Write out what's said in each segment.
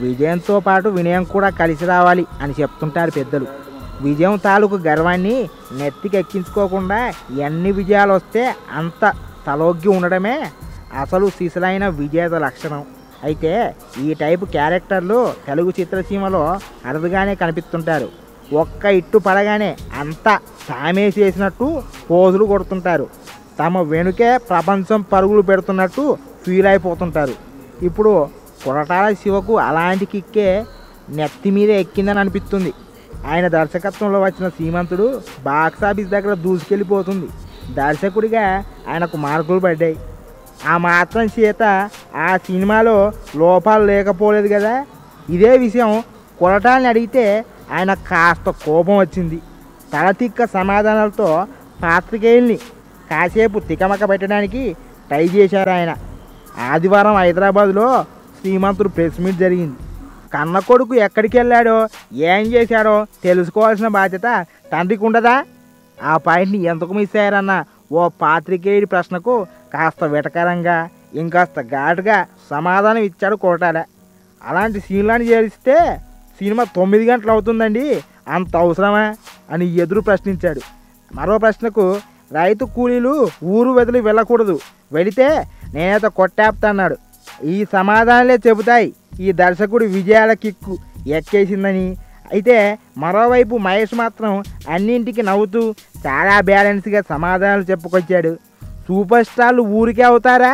విజయంతో పాటు వినయం కూడా కలిసి రావాలి అని చెప్తుంటారు పెద్దలు. విజయం తాలూకు గర్వాన్ని నెత్తికెక్కించుకోకుండా ఎన్ని విజయాలు వస్తే అంత తలొగ్గి ఉండడమే అసలు సిసలైన విజేత లక్షణం. అయితే ఈ టైపు క్యారెక్టర్లు తెలుగు చిత్రసీమలో అరుదుగానే కనిపిస్తుంటారు. ఒక్క ఇట్టు పడగానే అంతా తామే చేసినట్టు పోజులు కొడుతుంటారు. తమ వెనుకే ప్రపంచం పరుగులు పెడుతున్నట్టు ఫీల్ అయిపోతుంటారు. ఇప్పుడు కొరటాల శివకు అలాంటి కిక్కే నెత్తి మీద ఎక్కిందని అనిపిస్తుంది. ఆయన దర్శకత్వంలో వచ్చిన శ్రీమంతుడు బాక్సాఫీస్ దగ్గర దూసుకెళ్ళిపోతుంది. దర్శకుడిగా ఆయనకు మార్కులు పడ్డాయి. ఆ మాత్రం చేత ఆ సినిమాలో లోపాలు లేకపోలేదు కదా. ఇదే విషయం కొరటాలని అడిగితే ఆయన కాస్త కోపం వచ్చింది. తలతిక్క సమాధానాలతో పాత్రికేయుల్ని కాసేపు తికమక పెట్టడానికి ట్రై చేశారు ఆయన. ఆదివారం హైదరాబాద్లో శ్రీమంతుడు ప్రెస్ మీట్ జరిగింది. కన్న కొడుకు ఎక్కడికి వెళ్ళాడో ఏం చేశాడో తెలుసుకోవాల్సిన బాధ్యత తండ్రికి ఉండదా? ఆ పాయింట్ని ఎందుకు మిస్ అయ్యారన్న ఓ పాత్రికేయుడి ప్రశ్నకు కాస్త వెటకరంగా ఇంకాస్త ఘాటుగా సమాధానం ఇచ్చాడు కొరటాల. అలాంటి సీన్లను చేరిస్తే సినిమా 9 గంటలు అవుతుందండి, అంత అవసరమా అని ఎదురు ప్రశ్నించాడు. మరో ప్రశ్నకు రైతు కూలీలు ఊరు వదిలి వెళ్ళకూడదు, వెళితే నేనైతే కొట్టేపుతాన్నాడు. ఈ సమాధానాలే చెబుతాయి ఈ దర్శకుడి విజయాల కిక్కు ఎక్కేసిందని. అయితే మరోవైపు మహేష్ మాత్రం అన్నింటికి నవ్వుతూ చాలా బ్యాలెన్స్గా సమాధానాలు చెప్పుకొచ్చాడు. సూపర్ స్టార్లు ఊరికే అవుతారా?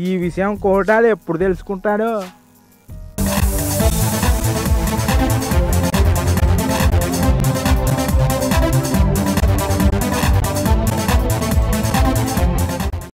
ఈ విషయం కొరటాల ఎప్పుడు తెలుసుకుంటాడో.